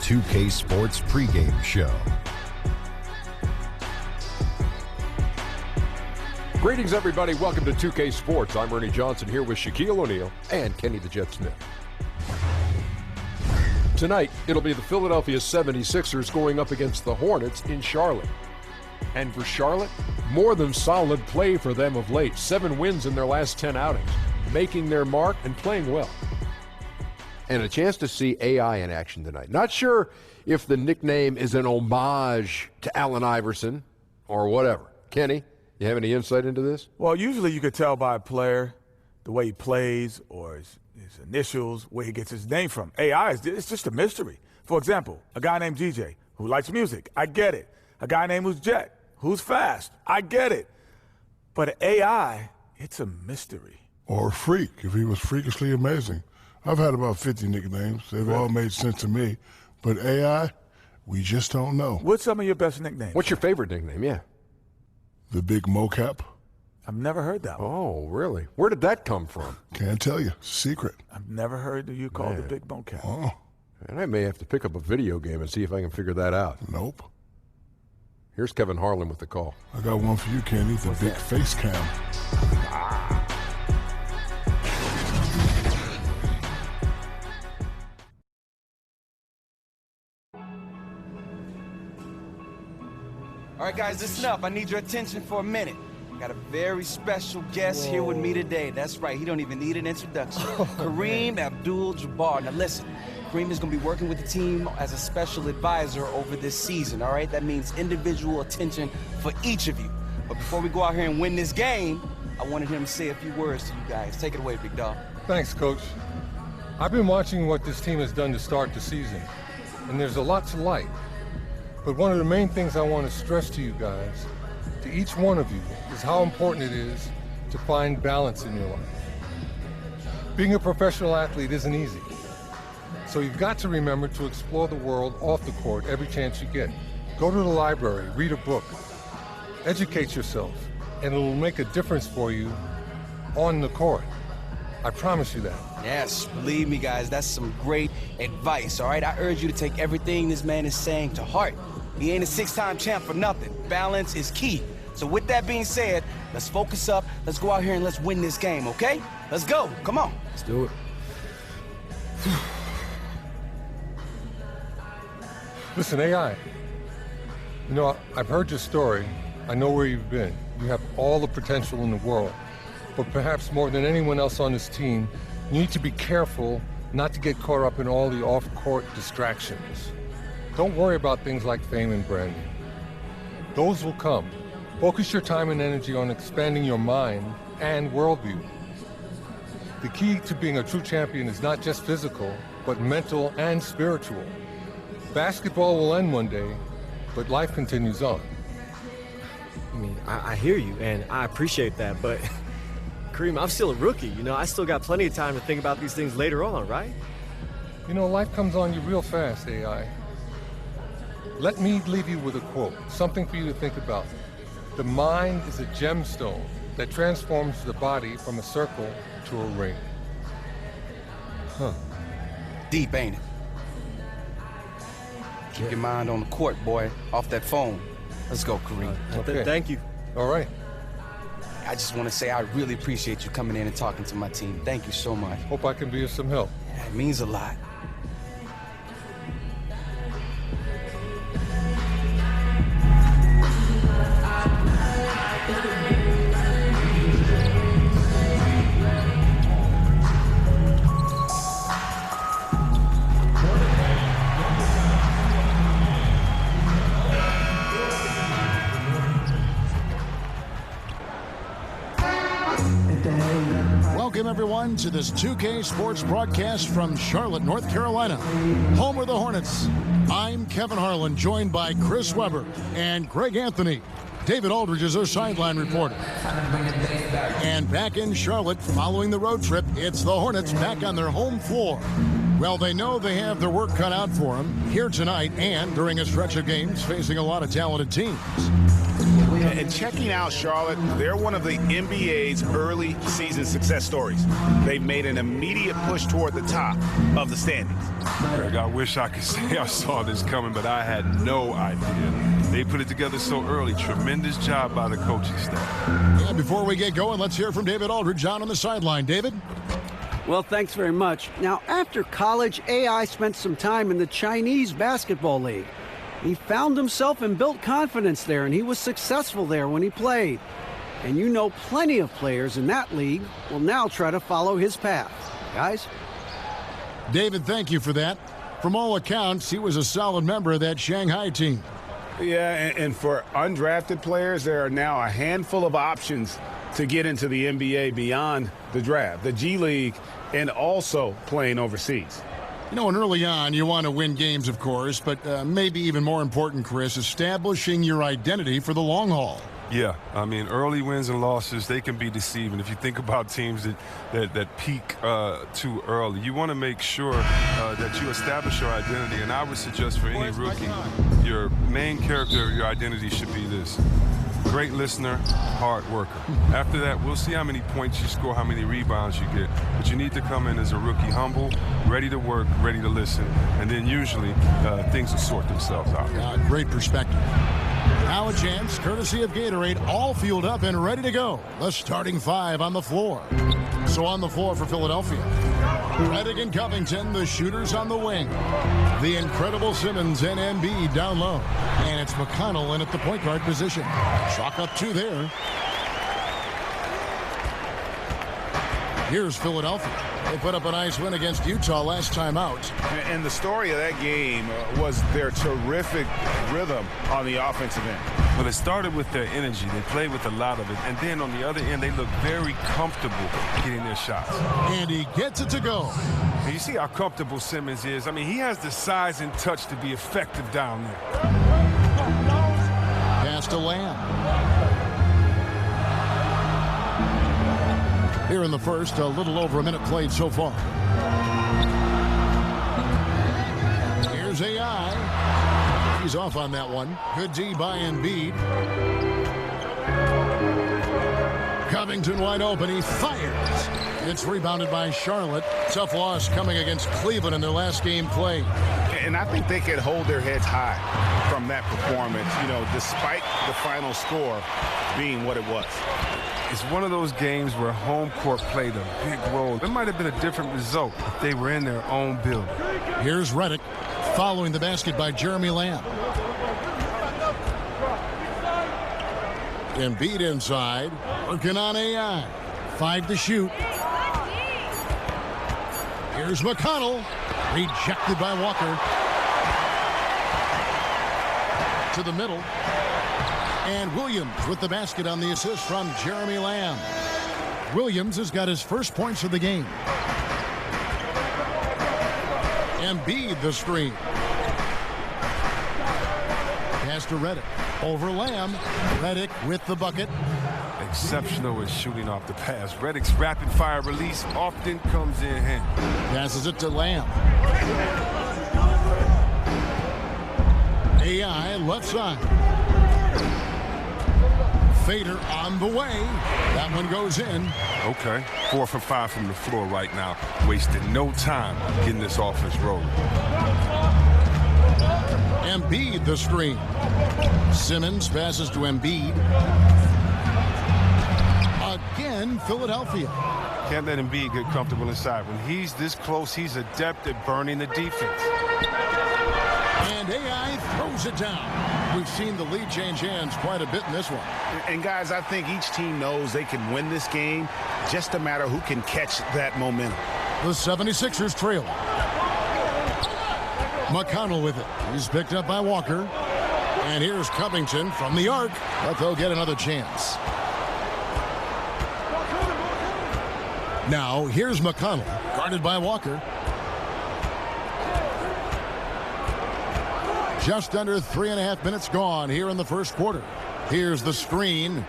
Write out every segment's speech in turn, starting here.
2K Sports pregame show. Greetings, everybody. Welcome to 2K Sports. I'm Ernie Johnson here with Shaquille O'Neal and Kenny the Jet Smith. Tonight, it'll be the Philadelphia 76ers going up against the Hornets in Charlotte. And for Charlotte, more than solid play for them of late. 7 wins in their last 10 outings, making their mark and playing well. And a chance to see AI in action tonight. Not sure if the nickname is an homage to Allen Iverson or whatever. Kenny, you have any insight into this? Well, usually you could tell by a player the way he plays or his initials, where he gets his name from. AI, it's just a mystery. For example, a guy named GJ who likes music. I get it. A guy named who's Jet, who's fast. I get it. But AI, it's a mystery. Or a freak, if he was freakishly amazing. I've had about 50 nicknames. They've all made sense to me. But AI, we just don't know. What's some of your best nicknames? What's your favorite nickname? Yeah. The Big Mocap. I've never heard that one. Oh, really? Where did that come from? Can't tell you. Secret. I've never heard you called the Big Mocap. Oh. And I may have to pick up a video game and see if I can figure that out. Nope. Here's Kevin Harlan with the call. I got one for you, Kenny. The Big Face Cam. All right, guys, listen up. I need your attention for a minute. Got a very special guest here with me today. That's right. He don't even need an introduction. Kareem Abdul-Jabbar. Now, listen. Kareem is going to be working with the team as a special advisor over this season, all right? That means individual attention for each of you. But before we go out here and win this game, I wanted him to say a few words to you guys. Take it away, big dog. Thanks, Coach. I've been watching what this team has done to start the season, and there's a lot to like. But one of the main things I want to stress to you guys, to each one of you, is how important it is to find balance in your life. Being a professional athlete isn't easy. So you've got to remember to explore the world off the court every chance you get. Go to the library, read a book, educate yourself, and it will make a difference for you on the court. I promise you that. Yes, believe me, guys, that's some great advice, all right? I urge you to take everything this man is saying to heart. He ain't a 6-time champ for nothing. Balance is key. So with that being said, let's focus up, let's go out here and let's win this game, okay? Let's go, come on. Let's do it. Listen, AI, you know, I've heard your story. I know where you've been. You have all the potential in the world. But perhaps more than anyone else on this team, you need to be careful not to get caught up in all the off-court distractions. Don't worry about things like fame and branding. Those will come. Focus your time and energy on expanding your mind and worldview. The key to being a true champion is not just physical, but mental and spiritual. Basketball will end one day, but life continues on. I mean, I hear you, and I appreciate that, but Kareem, I'm still a rookie. You know, I still got plenty of time to think about these things later on, right? You know, life comes on you real fast, AI. Let me leave you with a quote, something for you to think about. The mind is a gemstone that transforms the body from a circle to a ring. Huh. Deep, ain't it? Keep your mind on the court, boy. Off that phone. Let's go, Kareem. Okay. Thank you. All right. I just want to say I really appreciate you coming in and talking to my team. Thank you so much. Hope I can be of some help. It means a lot. Welcome, everyone, to this 2K Sports broadcast from Charlotte, North Carolina, home of the Hornets. I'm Kevin Harlan, joined by Chris Webber and Greg Anthony. David Aldridge is our sideline reporter. And back in Charlotte, following the road trip, it's the Hornets back on their home floor. Well, they know they have their work cut out for them here tonight and during a stretch of games facing a lot of talented teams. And checking out Charlotte, they're one of the NBA's early season success stories. They've made an immediate push toward the top of the standings. Greg, I wish I could say I saw this coming, but I had no idea. They put it together so early. Tremendous job by the coaching staff. And before we get going, let's hear from David Aldridge down on the sideline. David? Well, thanks very much. Now, after college, AI spent some time in the Chinese basketball league. He found himself and built confidence there, and he was successful there when he played. And you know plenty of players in that league will now try to follow his path. Guys? David, thank you for that. From all accounts, he was a solid member of that Shanghai team. Yeah, and for undrafted players, there are now a handful of options to get into the NBA beyond the draft, the G League, and also playing overseas. You know, and early on, you want to win games, of course, but maybe even more important, Chris, establishing your identity for the long haul. Yeah, I mean, early wins and losses, they can be deceiving. If you think about teams that peak too early, you want to make sure that you establish your identity. And I would suggest for any rookie, your main character of your identity should be this: great listener, hard worker. After that, we'll see how many points you score, how many rebounds you get. But you need to come in as a rookie, humble, ready to work, ready to listen, and then usually things will sort themselves out. Great perspective. Now a chance, courtesy of Gatorade, all fueled up and ready to go. The starting five on the floor. So on the floor for Philadelphia, Redick and Covington, the shooters on the wing. The incredible Simmons and Embiid down low. And it's McConnell in at the point guard position. Chalk up two there. Here's Philadelphia. They put up a nice win against Utah last time out. And the story of that game was their terrific rhythm on the offensive end. Well, it started with their energy. They played with a lot of it. And then on the other end, they look very comfortable getting their shots. And he gets it to go. And you see how comfortable Simmons is. I mean, he has the size and touch to be effective down there. Pass to Lamb. Here in the first, a little over a minute played so far. Here's AI. He's off on that one. Good D by Embiid. Covington wide open. He fires. It's rebounded by Charlotte. Tough loss coming against Cleveland in their last game played. And I think they could hold their heads high from that performance, you know, despite the final score being what it was. It's one of those games where home court played a big role. It might have been a different result if they were in their own building. Here's Redick following the basket by Jeremy Lamb. Embiid inside, working on AI. 5 to shoot. Here's McConnell, rejected by Walker. To the middle. And Williams with the basket on the assist from Jeremy Lamb. Williams has got his first points of the game. Embiid the screen. Pass to Redick. Over Lamb. Redick with the bucket. Exceptional at shooting off the pass. Redick's rapid fire release often comes in handy. Passes it to Lamb. AI left side. Fader on the way. That one goes in. Okay. 4 for 5 from the floor right now. Wasted no time getting this offense rolling. Embiid the screen. Simmons passes to Embiid. Again, Philadelphia. Can't let Embiid get comfortable inside. When he's this close, he's adept at burning the defense. And AI throws it down. We've seen the lead change hands quite a bit in this one. And guys, I think each team knows they can win this game. Just a matter who can catch that momentum. The 76ers trail. McConnell with it. He's picked up by Walker. And here's Covington from the arc. But they'll get another chance. Now, here's McConnell, guarded by Walker. Just under 3.5 minutes gone here in the first quarter. Here's the screen.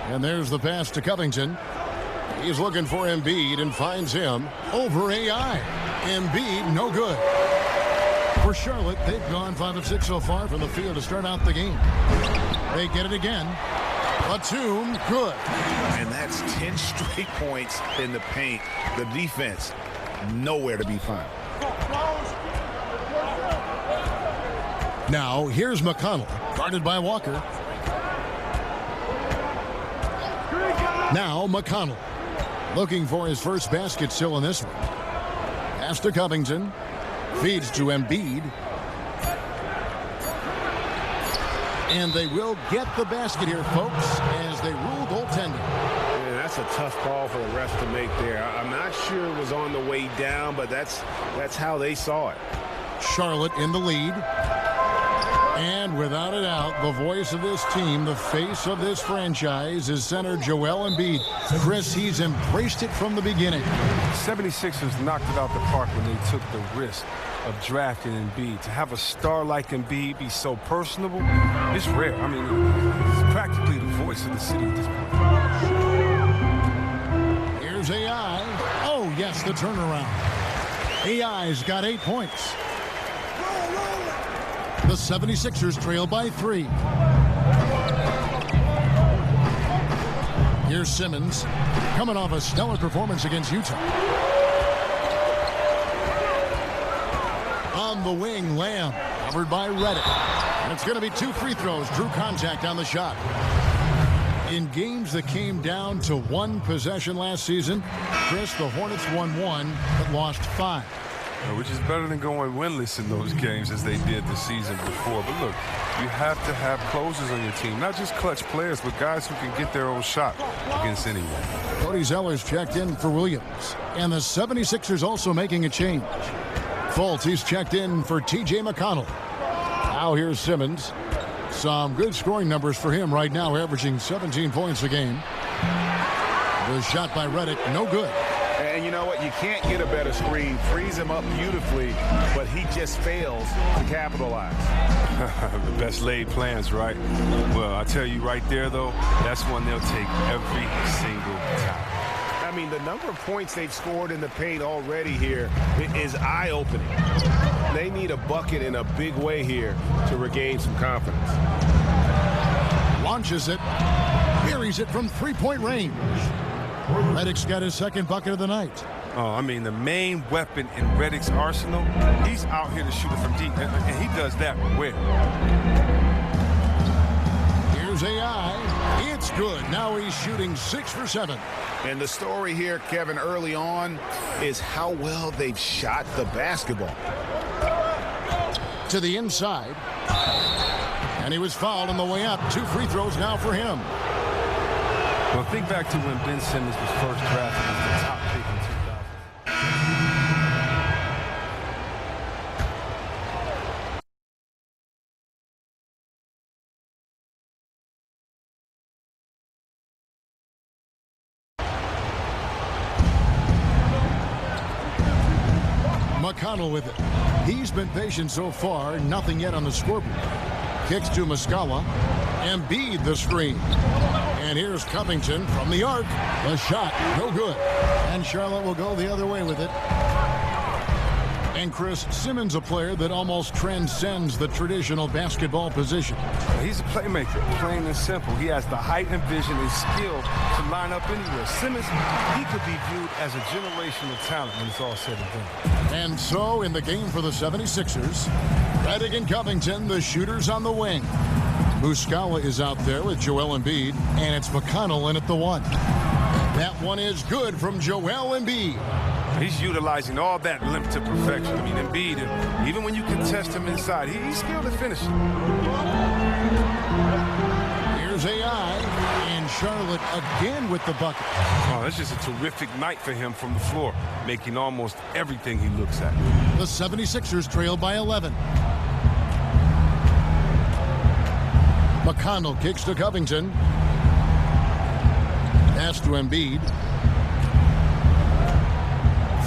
And there's the pass to Covington. He's looking for Embiid and finds him over AI. Embiid, no good. For Charlotte, they've gone 5 of 6 so far from the field to start out the game. They get it again. Batum, good. And that's 10 straight points in the paint. The defense, nowhere to be found. Now, here's McConnell, guarded by Walker. Now, McConnell, looking for his first basket still in this one. Pass to Covington. Feeds to Embiid. And they will get the basket here, folks, as they rule goaltending. Yeah, that's a tough call for the refs to make there. I'm not sure it was on the way down, but that's how they saw it. Charlotte in the lead. And without a doubt, the voice of this team, the face of this franchise, is center Joel Embiid. Chris, he's embraced it from the beginning. 76ers knocked it out the park when they took the risk of drafting Embiid. To have a star like Embiid be so personable, it's rare. I mean, it's practically the voice of the city at this point. Here's AI. Oh, yes, the turnaround. AI's got 8 points. The 76ers trail by 3. Here's Simmons, coming off a stellar performance against Utah. On the wing, Lamb, covered by Reddick. And it's going to be 2 free throws. Drew contact on the shot. In games that came down to 1 possession last season, Chris, the Hornets won 1 but lost 5. Which is better than going winless in those games as they did the season before. But look, you have to have closers on your team. Not just clutch players, but guys who can get their own shot against anyone. Cody Zeller's checked in for Williams. And the 76ers also making a change. Fultz, he's checked in for T.J. McConnell. Now here's Simmons. Some good scoring numbers for him right now, averaging 17 points a game. The shot by Reddick, no good. And you know what? You can't get a better screen. Frees him up beautifully, but he just fails to capitalize. The best laid plans, right? Well, I tell you right there, though, that's one they'll take every single time. I mean, the number of points they've scored in the paint already here is eye-opening. They need a bucket in a big way here to regain some confidence. Launches it, buries it from 3-point range. Reddick's got his second bucket of the night. Oh, I mean, the main weapon in Reddick's arsenal, he's out here to shoot it from deep, and he does that well. Here's AI. It's good. Now he's shooting 6 for 7. And the story here, Kevin, early on is how well they've shot the basketball. To the inside. And he was fouled on the way up. 2 free throws now for him. Well, think back to when Ben Simmons was first drafted as the top pick in 2000. McConnell with it. He's been patient so far. Nothing yet on the scoreboard. Kicks to Muscala. Embiid the screen. And here's Covington from the arc. The shot, no good. And Charlotte will go the other way with it. And Chris, Simmons, a player that almost transcends the traditional basketball position. He's a playmaker, plain and simple. He has the height and vision and skill to line up anywhere. Simmons, he could be viewed as a generational talent when it's all said and done. And so in the game for the 76ers, Reddick and Covington, the shooters on the wing. Muscala is out there with Joel Embiid, and it's McConnell in at the 1. That one is good from Joel Embiid. He's utilizing all that limp to perfection. I mean, Embiid, even when you contest him inside, he's skilled at finishing. Here's AI, and Charlotte again with the bucket. Oh, that's just a terrific night for him from the floor, making almost everything he looks at. The 76ers trail by 11. McConnell kicks to Covington. Pass to Embiid.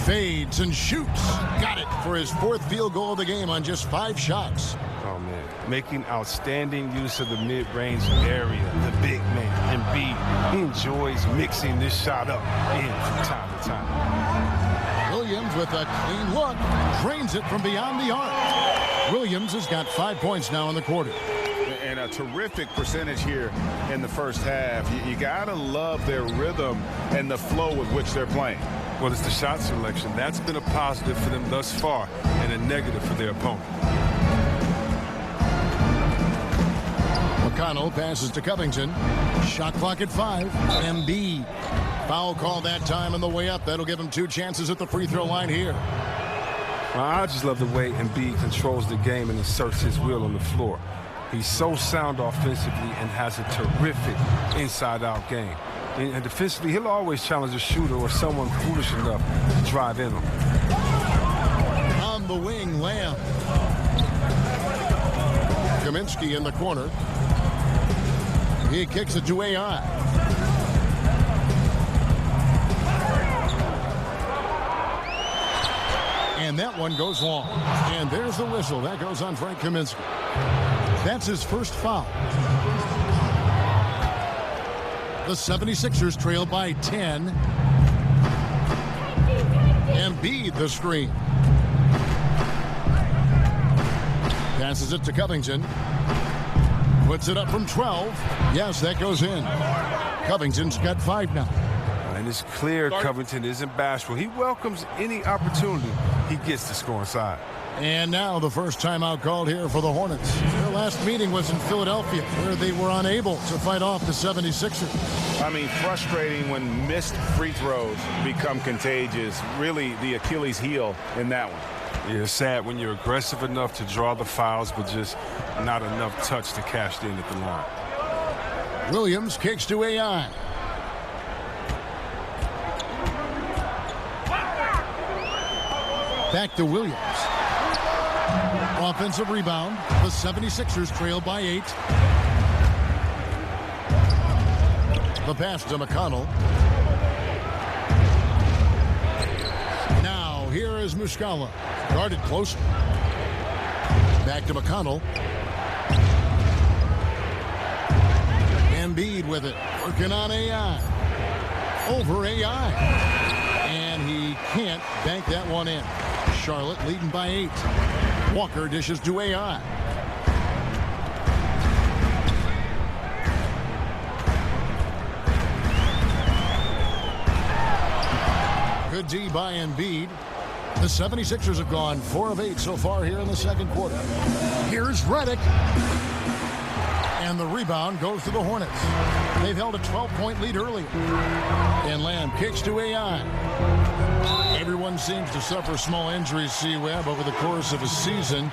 Fades and shoots. Got it for his 4th field goal of the game on just 5 shots. Oh, man. Making outstanding use of the mid-range area. The big man, Embiid, he enjoys mixing this shot up in from time to time. Williams with a clean look. Drains it from beyond the arc. Williams has got 5 points now in the quarter. And a terrific percentage here in the first half. You got to love their rhythm and the flow with which they're playing. Well, it's the shot selection. That's been a positive for them thus far and a negative for their opponent. McConnell passes to Covington. Shot clock at 5. Embiid. Foul call that time on the way up. That'll give him 2 chances at the free throw line here. Well, I just love the way Embiid controls the game and asserts his will on the floor. He's so sound offensively and has a terrific inside-out game. And defensively, he'll always challenge a shooter or someone foolish enough to drive in him. On the wing, Lamb. Kaminsky in the corner. He kicks it to AI. And that one goes long. And there's the whistle. That goes on Frank Kaminsky. That's his first foul. The 76ers trail by 10. Embiid the screen. Passes it to Covington. Puts it up from 12. Yes, that goes in. Covington's got 5 now. And it's clear Covington isn't bashful. He welcomes any opportunity he gets to score inside. And now the first timeout called here for the Hornets. Their last meeting was in Philadelphia, where they were unable to fight off the 76ers. I mean, frustrating when missed free throws become contagious. Really the Achilles heel in that one. Yeah, it's sad when you're aggressive enough to draw the fouls, but just not enough touch to cash in at the line. Williams kicks to AI. Back to Williams. Offensive rebound. The 76ers trail by 8. The pass to McConnell. Now here is Muscala. Guarded close. Back to McConnell. Embiid with it. Working on AI. Over AI. And he can't bank that one in. Charlotte leading by 8. Walker dishes to AI. Good D by Embiid. The 76ers have gone 4 of 8 so far here in the second quarter. Here's Redick. And the rebound goes to the Hornets. They've held a 12-point lead earlier. And Lamb kicks to AI. Everyone seems to suffer small injuries, C-Webb, over the course of a season.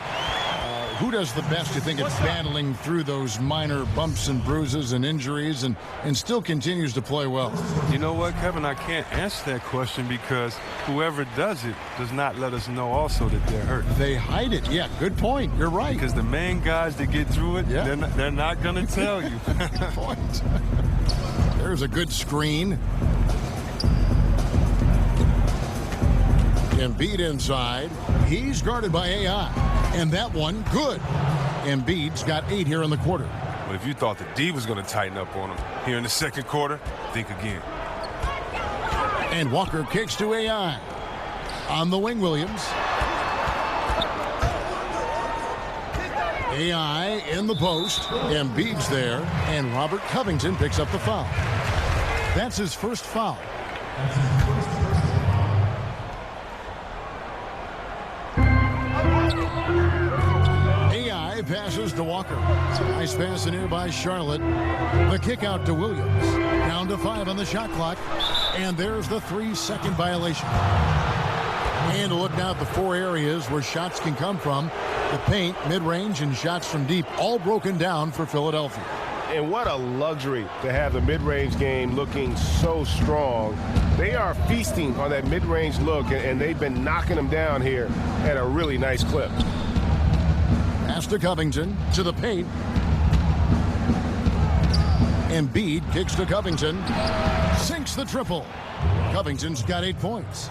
Who does the best, you think, at battling through those minor bumps and bruises and injuries and still continues to play well? You know what, Kevin? I can't answer that question because whoever does it does not let us know also that they're hurt. They hide it. Yeah, good point. You're right. Because the main guys that get through it, yeah, they're not going to tell you. Good point. There's a good screen. Embiid inside. He's guarded by AI. And that one, good. Embiid's got 8 here in the quarter. But if you thought the D was going to tighten up on him here in the second quarter, think again. And Walker kicks to AI. On the wing, Williams. AI in the post. Embiid's there. And Robert Covington picks up the foul. That's his first foul. Passes to Walker. Nice pass in here by Charlotte. The kick out to Williams. Down to 5 on the shot clock. And there's the 3-second violation. And to look now at the 4 areas where shots can come from. The paint, mid-range, and shots from deep, all broken down for Philadelphia. And what a luxury to have the mid-range game looking so strong. They are feasting on that mid-range look, and they've been knocking them down here at a really nice clip. Pass to Covington, to the paint. Embiid kicks to Covington. Sinks the triple. Covington's got 8 points.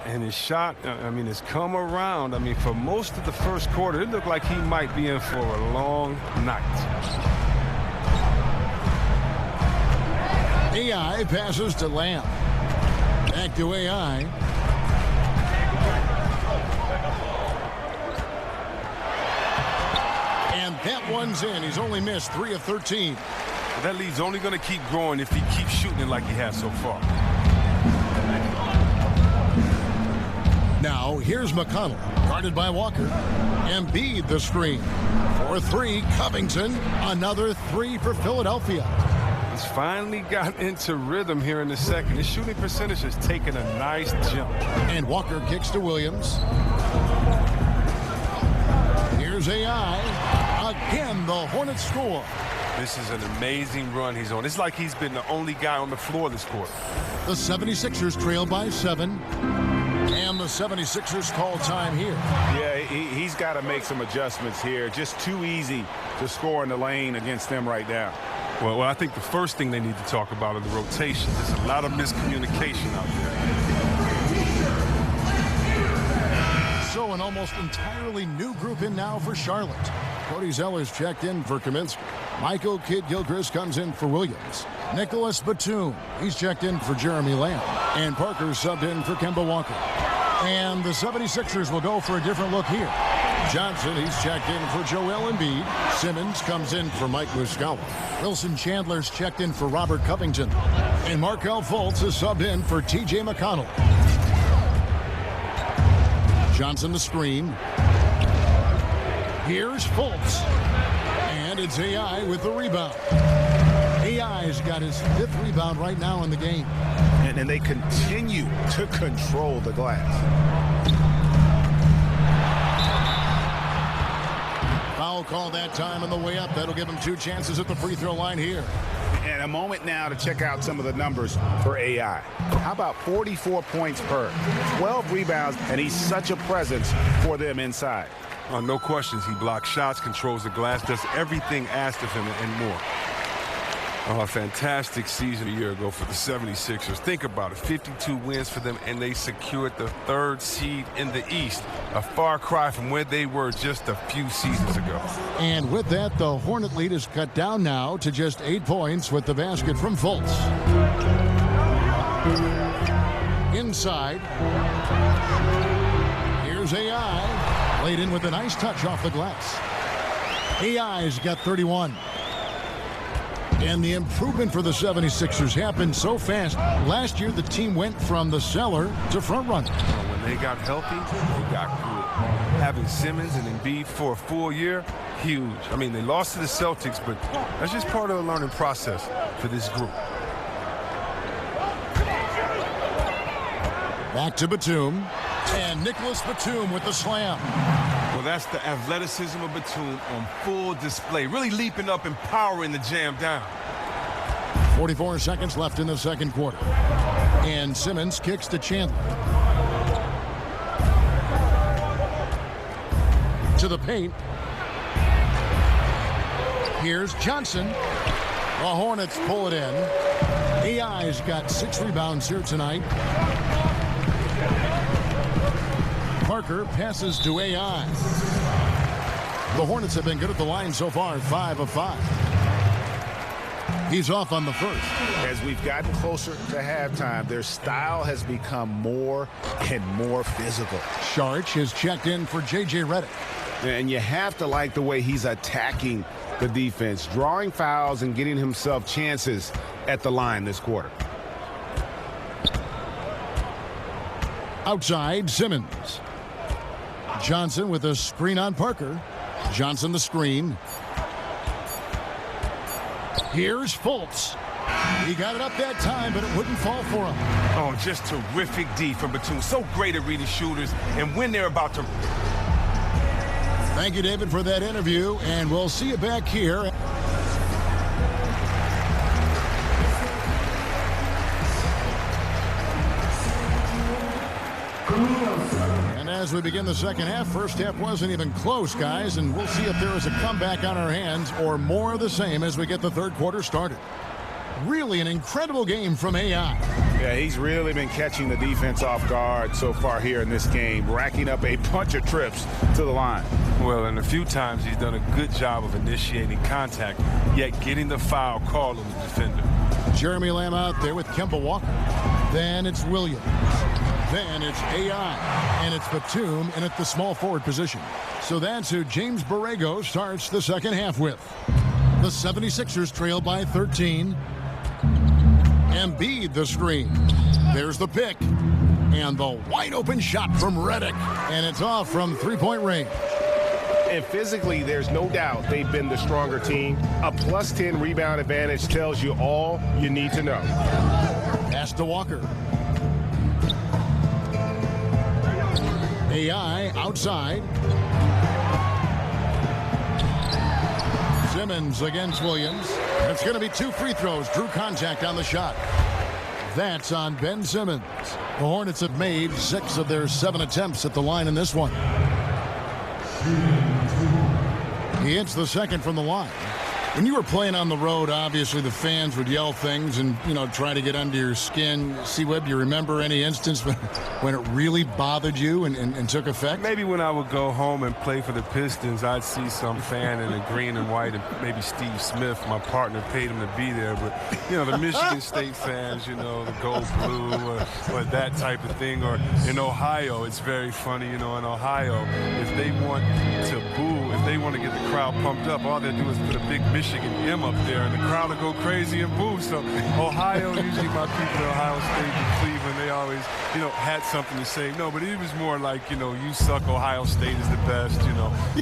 And his shot, I mean, has come around. I mean, for most of the first quarter, it looked like he might be in for a long night. AI passes to Lamb. Back to AI. comes in. He's only missed 3 of 13. That lead's only going to keep growing if he keeps shooting it like he has so far. Now, here's McConnell, guarded by Walker. Embiid the screen. For 3, Covington. Another 3 for Philadelphia. He's finally got into rhythm here in the second. His shooting percentage has taken a nice jump. And Walker kicks to Williams. Here's AI. Again, the Hornets score. This is an amazing run he's on. It's like he's been the only guy on the floor this quarter. The 76ers trail by 7. And the 76ers call time here. Yeah, he's got to make some adjustments here. Just too easy to score in the lane against them right now. Well, I think the first thing they need to talk about are the rotations. There's a lot of miscommunication out there. So an almost entirely new group in now for Charlotte. Cody Zeller's checked in for Kaminsky. Michael Kidd-Gilchrist comes in for Williams. Nicholas Batum, he's checked in for Jeremy Lamb. And Parker subbed in for Kemba Walker. And the 76ers will go for a different look here. Johnson, he's checked in for Joel Embiid. Simmons comes in for Mike Muscala. Wilson Chandler's checked in for Robert Covington. And Markelle Fultz is subbed in for T.J. McConnell. Johnson the screen. Here's Fultz. And it's AI with the rebound. AI's got his 5th rebound right now in the game. And they continue to control the glass. Foul call that time on the way up. That'll give him 2 chances at the free throw line here. And a moment now to check out some of the numbers for AI. How about 44 points per, 12 rebounds, and he's such a presence for them inside. No questions. He blocks shots, controls the glass, does everything asked of him and more. A fantastic season a year ago for the 76ers. Think about it, 52 wins for them, and they secured the 3rd seed in the East. A far cry from where they were just a few seasons ago. And with that, the Hornet lead is cut down now to just 8 points with the basket from Fultz. Inside. Here's AI. Laid in with a nice touch off the glass. AI's got 31. And the improvement for the 76ers happened so fast. Last year, the team went from the cellar to front runner. When they got healthy, they got good. Having Simmons and Embiid for a full year, huge. I mean, they lost to the Celtics, but that's just part of the learning process for this group. Back to Batum. And Nicholas Batum with the slam. Well, that's the athleticism of Batum on full display. Really leaping up and powering the jam down. 44 seconds left in the second quarter. And Simmons kicks to Chandler. To the paint. Here's Johnson. The Hornets pull it in. AI's got 6 rebounds here tonight. Parker passes to AI. The Hornets have been good at the line so far, 5 of 5. He's off on the first. As we've gotten closer to halftime, their style has become more and more physical. Saric is checked in for J.J. Redick. And you have to like the way he's attacking the defense, drawing fouls and getting himself chances at the line this quarter. Outside, Simmons. Johnson with a screen on Parker. Johnson the screen. Here's Fultz. He got it up that time, but it wouldn't fall for him. Oh, just terrific D from Batum. So great at reading shooters and when they're about to. Thank you, David, for that interview, and we'll see you back here. As we begin the second half, first half wasn't even close, guys, and we'll see if there is a comeback on our hands or more of the same as we get the third quarter started. Really an incredible game from AI. Yeah, he's really been catching the defense off guard so far here in this game, racking up a bunch of trips to the line. Well, and a few times he's done a good job of initiating contact, yet getting the foul called on the defender. Jeremy Lamb out there with Kemba Walker. Then it's Williams. Then it's AI, and it's Batum in at the small forward position. So that's who James Borrego starts the second half with. The 76ers trail by 13. Embiid the screen. There's the pick. And the wide open shot from Redick. And it's off from three-point range. And physically, there's no doubt they've been the stronger team. A plus 10 rebound advantage tells you all you need to know. Pass to Walker. AI outside. Simmons against Williams. It's going to be 2 free throws. Drew contact on the shot. That's on Ben Simmons. The Hornets have made 6 of their 7 attempts at the line in this one. He hits the second from the line. When you were playing on the road, obviously the fans would yell things and, try to get under your skin. C-Web, do you remember any instance when it really bothered you and took effect? Maybe when I would go home and play for the Pistons, I'd see some fan in a green and white, and maybe Steve Smith, my partner, paid him to be there. But, the Michigan State fans, the gold blue or that type of thing. Or in Ohio, it's very funny, in Ohio, if they want to boo, if they want to get the crowd pumped up, all they do is put a big Michigan M up there, and the crowd will go crazy and boo. So Ohio, usually my people in Ohio State and Cleveland, they always, had something to say. No, but it was more like, you suck, Ohio State is the best,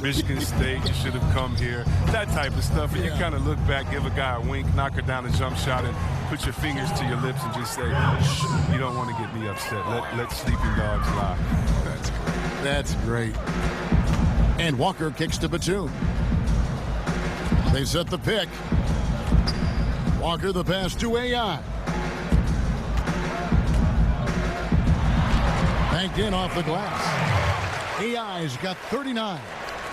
Michigan State, you should have come here, that type of stuff. And you kind of look back, give a guy a wink, knock her down a jump shot, and put your fingers to your lips and just say, shh, you don't want to get me upset. Let sleeping dogs lie. That's great. And Walker kicks to Batum. They set the pick. Walker the pass to AI. Banked in off the glass. AI's got 39.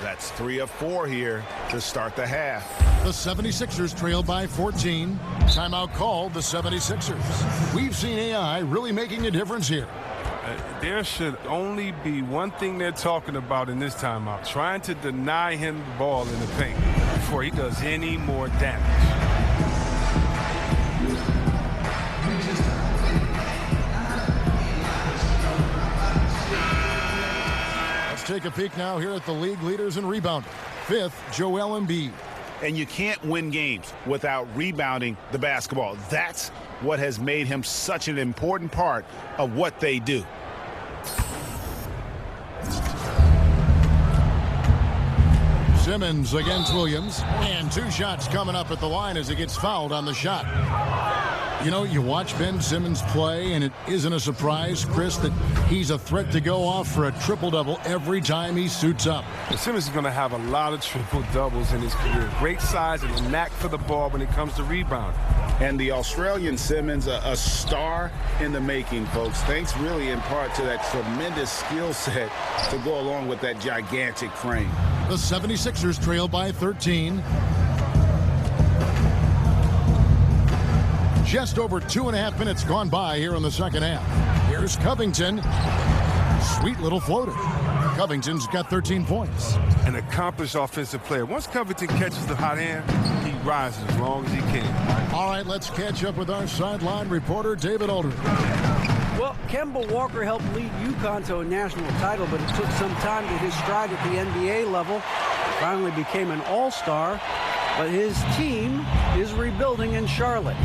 That's 3 of 4 here to start the half. The 76ers trail by 14. Timeout called the 76ers. We've seen AI really making a difference here. There should only be one thing they're talking about in this timeout, trying to deny him the ball in the paint before he does any more damage. Let's take a peek now here at the league leaders in rebounding. 5th, Joel Embiid. And you can't win games without rebounding the basketball. That's what has made him such an important part of what they do. Simmons against Williams, and 2 shots coming up at the line as he gets fouled on the shot. You watch Ben Simmons play, and it isn't a surprise, Chris, that he's a threat to go off for a triple-double every time he suits up. Simmons is going to have a lot of triple-doubles in his career. Great size and a knack for the ball when it comes to rebounding. And the Australian Simmons, a star in the making, folks. Thanks really in part to that tremendous skill set to go along with that gigantic frame. The 76ers trail by 13. Just over 2.5 minutes gone by here in the second half. Here's Covington. Sweet little floater. Covington's got 13 points. An accomplished offensive player. Once Covington catches the hot hand, he rises as long as he can. All right, let's catch up with our sideline reporter, David Aldridge. Well, Kemba Walker helped lead UConn to a national title, but it took some time to hit his stride at the NBA level. Finally became an all-star, but his team is rebuilding in Charlotte.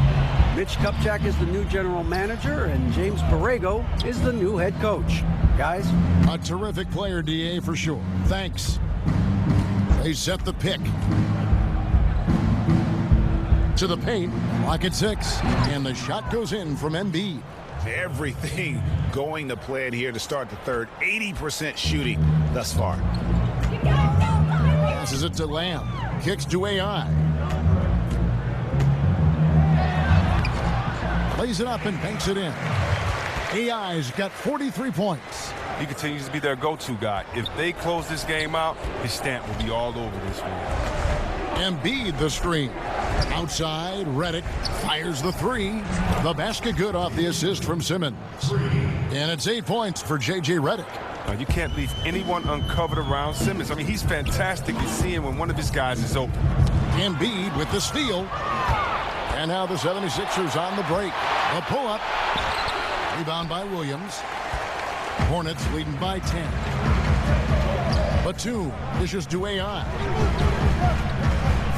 Mitch Kupchak is the new general manager, and James Borrego is the new head coach. Guys? A terrific player, DA, for sure. Thanks. They set the pick. To the paint, lock at 6, and the shot goes in from Embiid. Everything going to plan here to start the third. 80% shooting thus far. Passes it to Lamb. Kicks to AI. Plays it up and banks it in. AI's got 43 points. He continues to be their go-to guy. If they close this game out, his stamp will be all over this one. Embiid the screen. Outside, Redick fires the 3. The basket good off the assist from Simmons. And it's 8 points for J.J. Redick. You can't leave anyone uncovered around Simmons. I mean, he's fantastic at seeing when one of his guys is open. Embiid with the steal. And now the 76ers on the break. A pull-up. Rebound by Williams. Hornets leading by 10. Batum dishes to AI.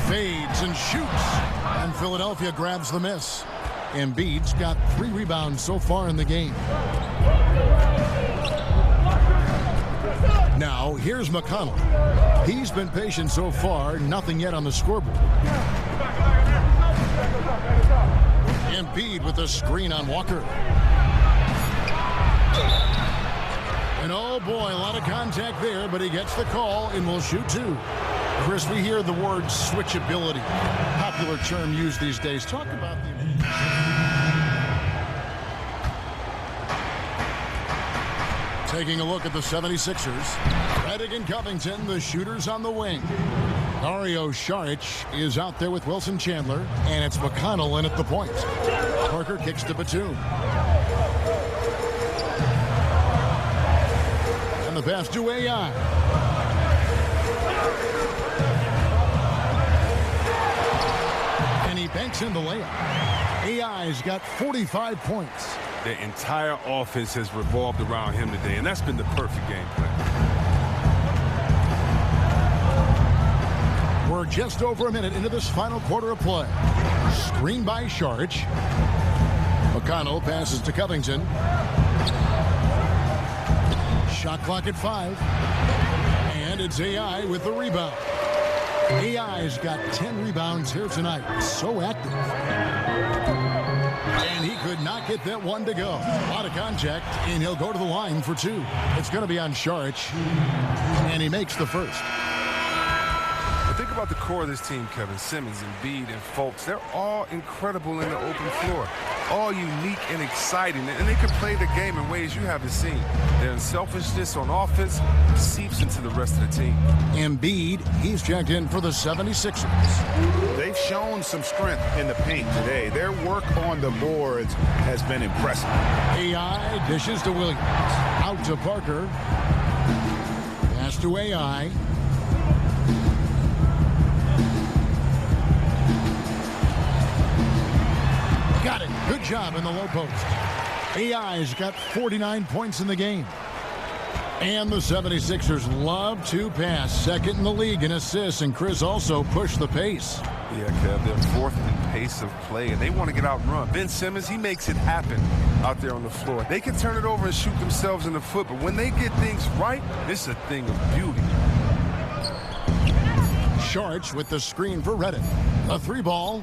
Fades and shoots. And Philadelphia grabs the miss. Embiid's got 3 rebounds so far in the game. Now, here's McConnell. He's been patient so far, nothing yet on the scoreboard. Embiid with a screen on Walker. And oh boy, a lot of contact there, but he gets the call and will shoot 2. Chris, we hear the word switchability, popular term used these days. Talk about the... Taking a look at the 76ers. Redick and Covington, the shooters on the wing. Dario Saric is out there with Wilson Chandler, and it's McConnell in at the point. Parker kicks to Batum. And the pass to AI. And he banks in the layup. AI's got 45 points. The entire offense has revolved around him today, and that's been the perfect game plan. We're just over a minute into this final quarter of play. Screen by Saric. McConnell passes to Covington. Shot clock at 5. And it's AI with the rebound. AI's got 10 rebounds here tonight. So active. And he could not get that one to go. A lot of contact, and he'll go to the line for 2. It's going to be on Saric. And he makes the first. Think about the core of this team, Kevin. Simmons, Embiid, and Fultz. They're all incredible in the open floor. All unique and exciting. And they can play the game in ways you haven't seen. Their unselfishness on offense seeps into the rest of the team. Embiid, he's checked in for the 76ers. They've shown some strength in the paint today. Their work on the boards has been impressive. AI dishes to Williams. Out to Parker. Pass to AI. Got it. Good job in the low post. AI's got 49 points in the game. And the 76ers love to pass. Second in the league in assists, and Chris also pushed the pace. Yeah, Kev, they're 4th in pace of play, and they want to get out and run. Ben Simmons, he makes it happen out there on the floor. They can turn it over and shoot themselves in the foot, but when they get things right, it's a thing of beauty. Saric with the screen for Redick. A 3-ball.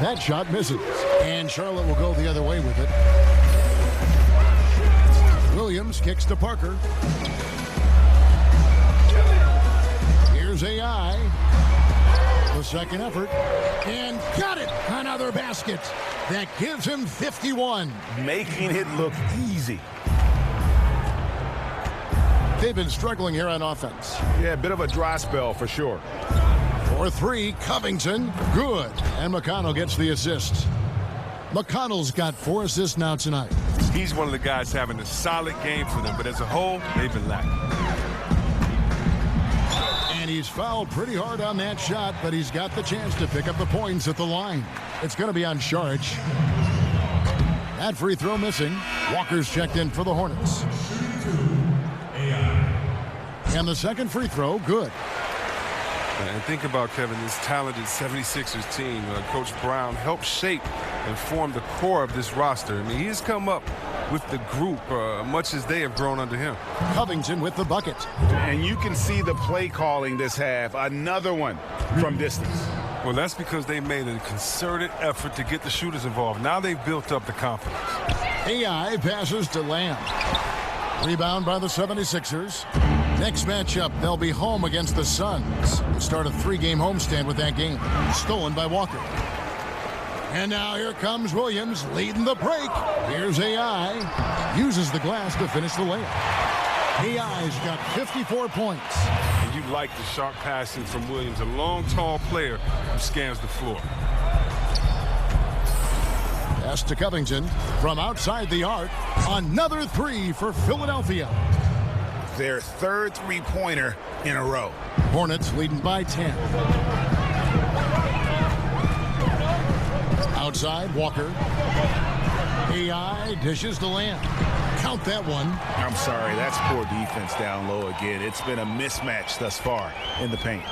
That shot misses. And Charlotte will go the other way with it. Williams kicks to Parker. Here's AI. The second effort. And got it! Another basket. That gives him 51. Making it look easy. They've been struggling here on offense. Yeah, a bit of a dry spell for sure. For 3, Covington, good. And McConnell gets the assist. McConnell's got 4 assists now tonight. He's one of the guys having a solid game for them, but as a whole, they've been lacking. And he's fouled pretty hard on that shot, but he's got the chance to pick up the points at the line. It's going to be on Saric. That free throw missing. Walker's checked in for the Hornets. And the second free throw, good. And think about, Kevin, this talented 76ers team. Coach Brown helped shape and form the core of this roster. I mean, he's come up with the group much as they have grown under him. Covington with the bucket. And you can see the play calling this half. Another one from distance. Well, that's because they made a concerted effort to get the shooters involved. Now they've built up the confidence. AI passes to Lamb. Rebound by the 76ers. Next matchup, they'll be home against the Suns. Start a 3-game homestand with that game. Stolen by Walker. And now here comes Williams leading the break. Here's AI. Uses the glass to finish the layup. AI's got 54 points. And you like the sharp passing from Williams, a long, tall player who scans the floor. Pass to Covington from outside the arc. Another 3 for Philadelphia. Their third three-pointer in a row. Hornets leading by 10. Outside, Walker. AI dishes to Lamb. Count that one. I'm sorry, that's poor defense down low again. It's been a mismatch thus far in the paint.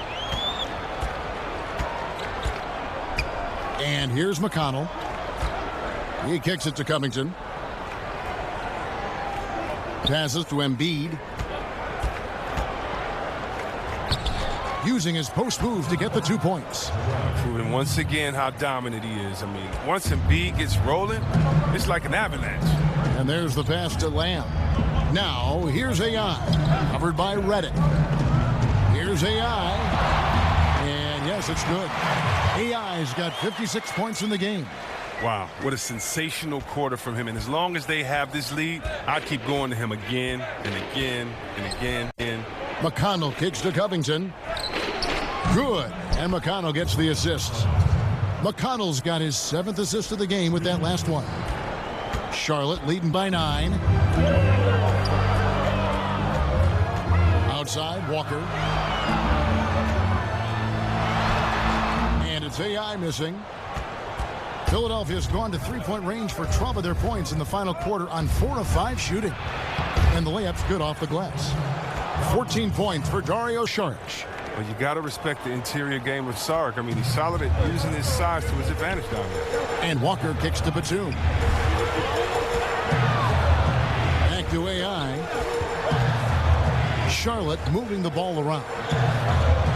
And here's McConnell. He kicks it to Covington. Passes to Embiid. Using his post move to get the 2 points. Proving once again how dominant he is. I mean, once Embiid gets rolling, it's like an avalanche. And there's the pass to Lamb. Now, here's AI. Covered by Reddick. Here's AI. And yes, it's good. AI's got 56 points in the game. Wow, what a sensational quarter from him. And as long as they have this lead, I'll keep going to him again and again and again. And McConnell kicks to Covington. Good. And McConnell gets the assist. McConnell's got his 7th assist of the game with that last one. Charlotte leading by 9. Outside, Walker. And it's AI missing. Philadelphia's gone to three-point range for 12 of their points in the final quarter on 4 of 5 shooting. And the layup's good off the glass. 14 points for Dario Saric. Well, you got to respect the interior game of Saric. I mean, he's solid at using his size to his advantage down there. And Walker kicks to Batum. Back to AI. Charlotte moving the ball around.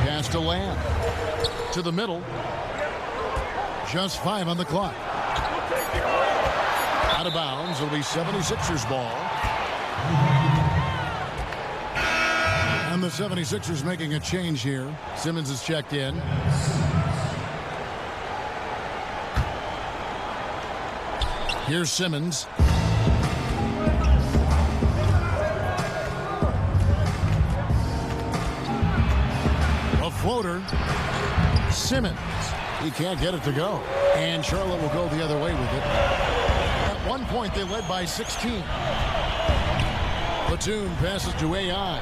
Pass to Lamb. To the middle. Just 5 on the clock. Out of bounds. It'll be 76ers ball. And the 76ers making a change here. Simmons is checked in. Here's Simmons. A floater. Simmons. He can't get it to go. And Charlotte will go the other way with it. At one point, they led by 16. Batum passes to AI.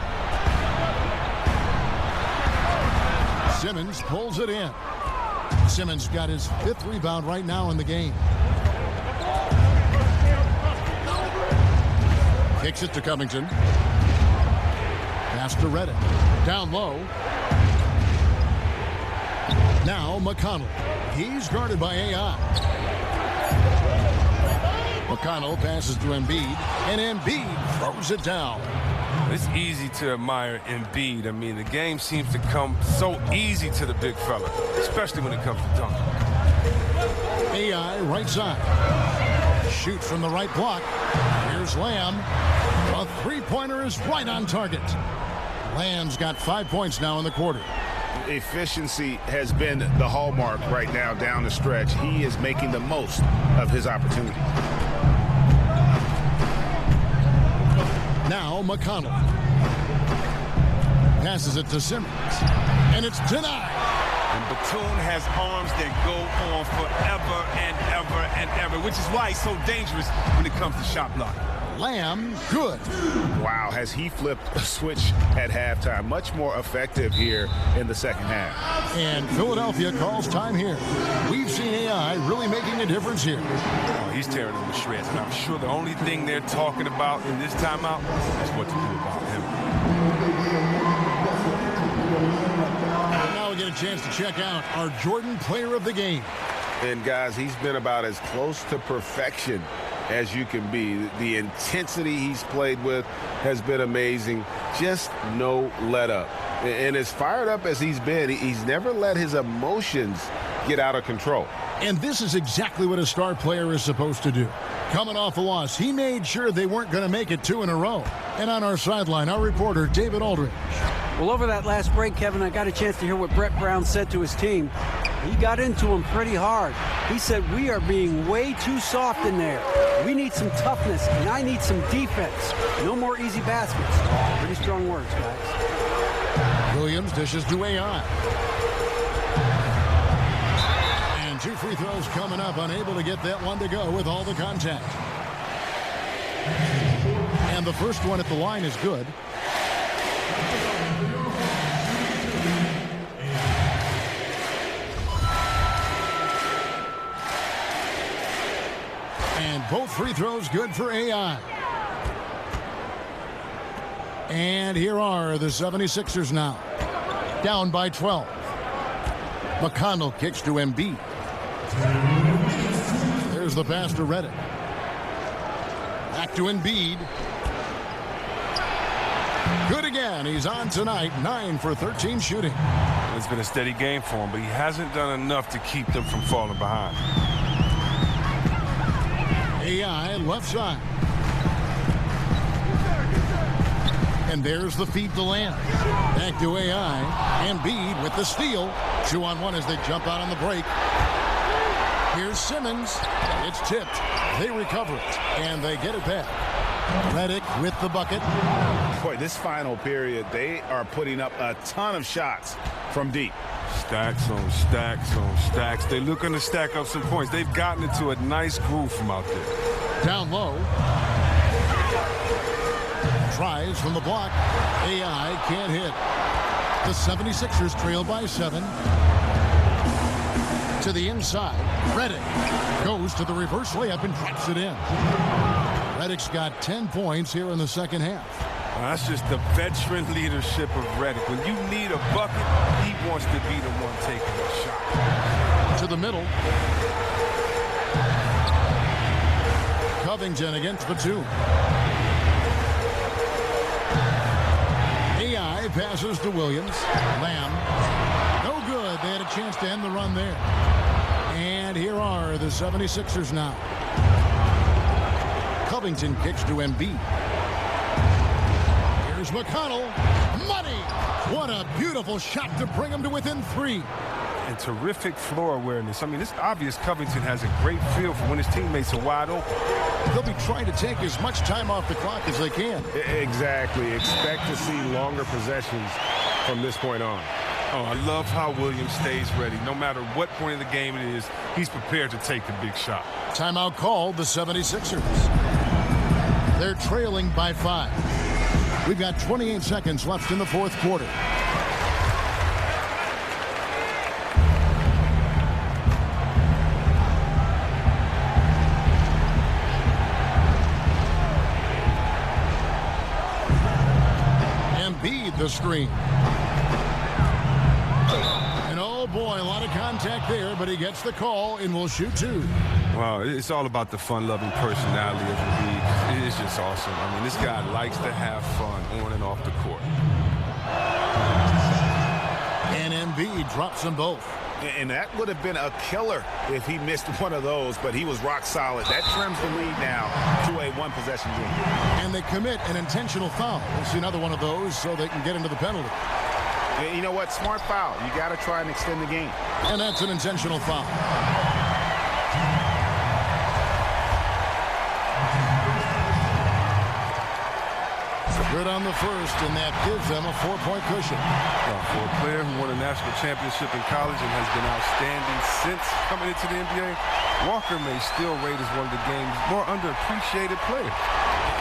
Simmons pulls it in. Simmons got his 5th rebound right now in the game. Kicks it to Covington. Pass to Reddick. Down low. Now McConnell. He's guarded by AI. McConnell passes to Embiid. And Embiid throws it down. It's easy to admire Embiid. I mean, the game seems to come so easy to the big fella, especially when it comes to dunking. AI right side. Shoot from the right block. Here's Lamb. A three-pointer is right on target. Lamb's got 5 points now in the quarter. Efficiency has been the hallmark right now down the stretch. He is making the most of his opportunity. Now McConnell passes it to Simmons, and it's denied. And Batum has arms that go on forever and ever and ever, which is why he's so dangerous when it comes to shot block. Lamb, good. Wow, has he flipped a switch at halftime. Much more effective here in the second half. And Philadelphia calls time here. We've seen AI really making a difference here. Oh, he's tearing them to shreds, and I'm sure the only thing they're talking about in this timeout is what to do about him. Now we get a chance to check out our Jordan Player of the Game. And guys, he's been about as close to perfection as you can be. The intensity he's played with has been amazing. Just no let up. And as fired up as he's been, he's never let his emotions get out of control. And this is exactly what a star player is supposed to do. Coming off a loss, he made sure they weren't going to make it 2 in a row. And on our sideline, our reporter, David Aldridge. Well, over that last break, Kevin, I got a chance to hear what Brett Brown said to his team. He got into him pretty hard. He said, we are being way too soft in there. We need some toughness, and I need some defense. No more easy baskets. Pretty strong words, guys. Williams dishes to AI. And 2 free throws coming up, unable to get that one to go with all the contact. And the first one at the line is good. And both free throws good for AI. And here are the 76ers now. Down by 12. McConnell kicks to Embiid. There's the pass to Redick. Back to Embiid. Good again. He's on tonight. 9 for 13 shooting. It's been a steady game for him, but he hasn't done enough to keep them from falling behind. AI left side. And there's the feed to Lamb. Back to AI. Embiid with the steal. 2-on-1 as they jump out on the break. Here's Simmons. It's tipped. They recover it, and they get it back. Redick with the bucket. Boy, this final period, they are putting up a ton of shots from deep. Stacks on stacks on stacks. They're looking to stack up some points. They've gotten into a nice groove from out there. Down low. Tries from the block. AI can't hit. The 76ers trail by 7. To the inside. Redick goes to the reverse layup and drops it in. Redick's got 10 points here in the second half. Well, that's just the veteran leadership of Redick. When you need a bucket, he wants to be the one taking the shot. To the middle. Covington against the 2. AI passes to Williams. Lamb. No good. They had a chance to end the run there. And here are the 76ers now. Covington kicks to Embiid. Here's McConnell. Money! What a beautiful shot to bring him to within 3. And terrific floor awareness. I mean, it's obvious Covington has a great feel for when his teammates are wide open. They'll be trying to take as much time off the clock as they can. Exactly. Expect to see longer possessions from this point on. Oh, I love how Williams stays ready. No matter what point of the game it is, he's prepared to take the big shot. Timeout called, the 76ers. They're trailing by 5. We've got 28 seconds left in the fourth quarter. Embiid the screen. And oh boy, a lot of contact there, but he gets the call and will shoot 2. Wow, it's all about the fun-loving personality of the league. It's just awesome. I mean, this guy likes to have fun on and off the court. And Embiid drops them both. And that would have been a killer if he missed one of those, but he was rock solid. That trims the lead now to a one-possession game. And they commit an intentional foul. We'll see another one of those so they can get into the penalty. You know what? Smart foul. You got to try and extend the game. And that's an intentional foul. Good on the first, and that gives them a 4-point cushion. For a player who won a national championship in college and has been outstanding since coming into the NBA, Walker may still rate as one of the game's more underappreciated players.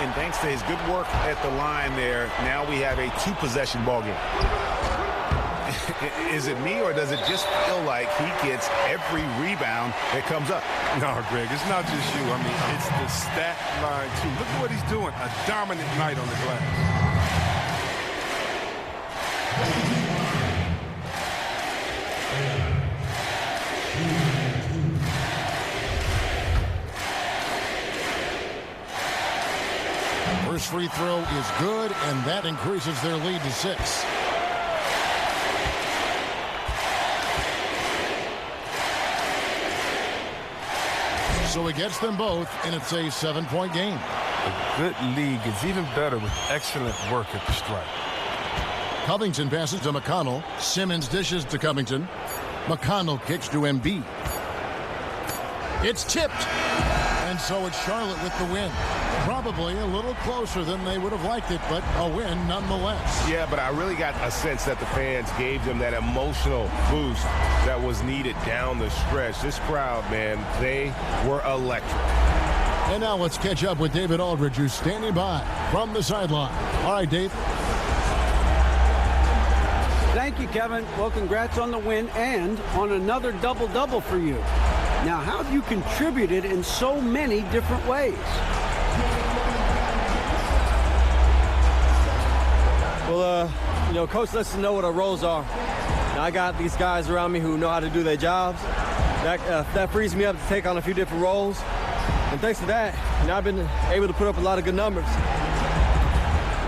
And thanks to his good work at the line there, now we have a 2-possession ball game. Is it me, or does it just feel like he gets every rebound that comes up? No, Greg, it's not just you. I mean, it's the stat line, too. Look at what he's doing. A dominant night on the glass. First free throw is good, and that increases their lead to 6. So he gets them both, and it's a 7-point game. A good league is even better with excellent work at the stripe. Covington passes to McConnell. Simmons dishes to Covington. McConnell kicks to Embiid. It's tipped. And so it's Charlotte with the win. Probably a little closer than they would have liked it, but a win nonetheless. Yeah, but I really got a sense that the fans gave them that emotional boost that was needed down the stretch. This crowd, man, they were electric. And now let's catch up with David Aldridge, who's standing by from the sideline. All right, Dave. Thank you, Kevin. Well, congrats on the win and on another double-double for you. Now, how have you contributed in so many different ways? Well, Coach lets us know what our roles are. Now, I got these guys around me who know how to do their jobs. That frees me up to take on a few different roles. And thanks to that, I've been able to put up a lot of good numbers.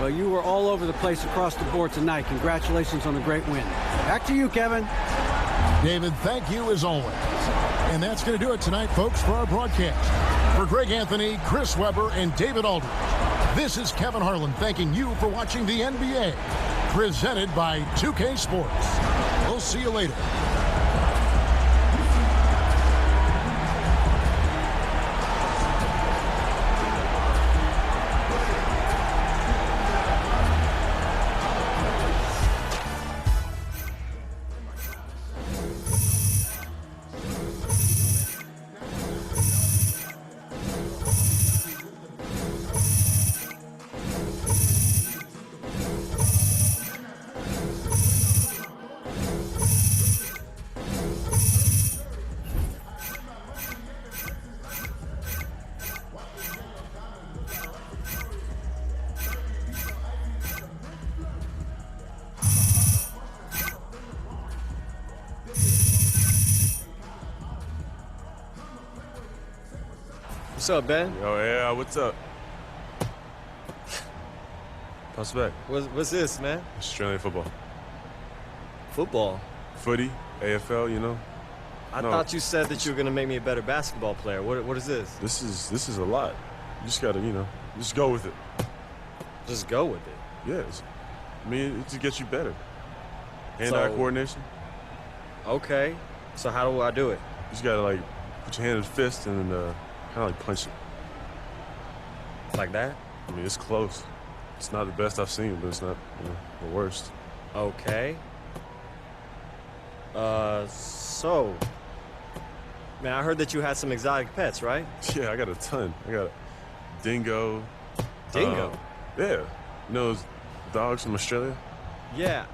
Well, you were all over the place across the board tonight. Congratulations on a great win. Back to you, Kevin. David, thank you as always. And that's going to do it tonight, folks, for our broadcast. For Greg Anthony, Chris Webber, and David Aldridge, this is Kevin Harlan thanking you for watching the NBA, presented by 2K Sports. We'll see you later. What's up, Ben? Yo, yeah, what's up? Pass back. What's this, man? Australian football. Football? Footy, AFL, I thought you said that you were going to make me a better basketball player. What is this? This is a lot. You just gotta, just go with it. Just go with it? Yes. I mean, it just gets you better. Hand-eye coordination. Okay. So how do I do it? You just gotta, put your hand in the fist and kind of punch it. Like that? I mean, it's close. It's not the best I've seen, but it's not, the worst. Okay. So, man, I heard that you had some exotic pets, right? Yeah, I got a ton. I got a dingo. Dingo? Yeah. Those dogs from Australia? Yeah.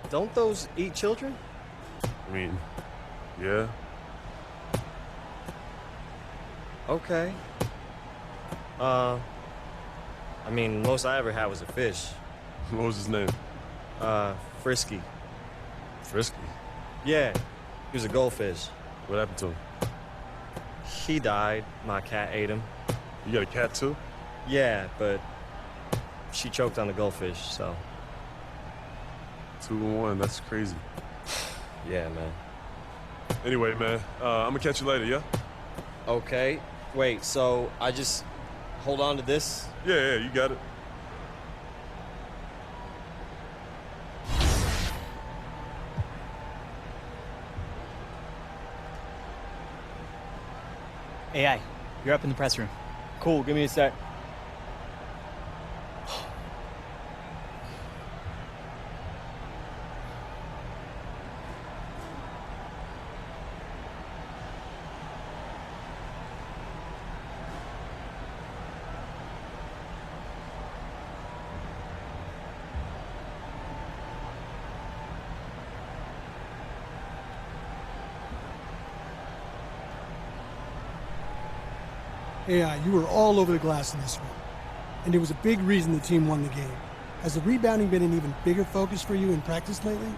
Don't those eat children? I mean, yeah. Okay. I mean, most I ever had was a fish. What was his name? Frisky. Frisky? Yeah, he was a goldfish. What happened to him? He died. My cat ate him. You got a cat too? Yeah, but she choked on the goldfish, so. 2-1, that's crazy. Yeah, man. Anyway, man, I'm gonna catch you later, yeah? Okay. Wait, so I just hold on to this? Yeah, you got it. AI, you're up in the press room. Cool, give me a sec. AI, you were all over the glass in this one, and it was a big reason the team won the game. Has the rebounding been an even bigger focus for you in practice lately?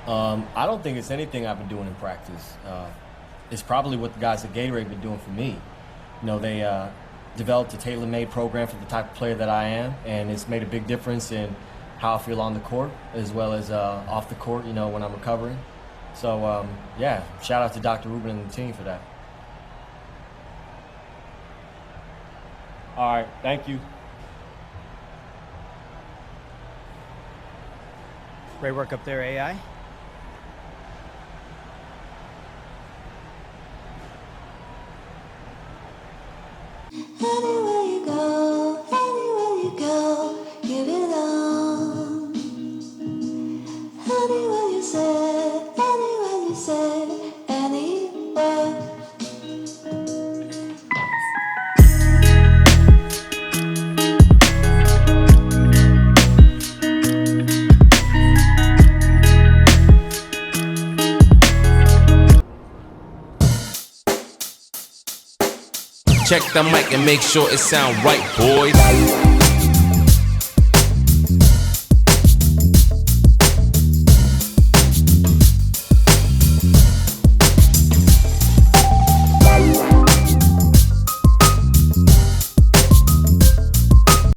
I don't think it's anything I've been doing in practice. It's probably what the guys at Gatorade been doing for me. They developed a tailor-made program for the type of player that I am, and it's made a big difference in how I feel on the court as well as off the court, when I'm recovering. So, yeah, shout out to Dr. Rubin and the team for that. All right, thank you. Great work up there, AI. Anywhere you go, give it on. Anywhere you say, anywhere. Check the mic and make sure it sound right, boys.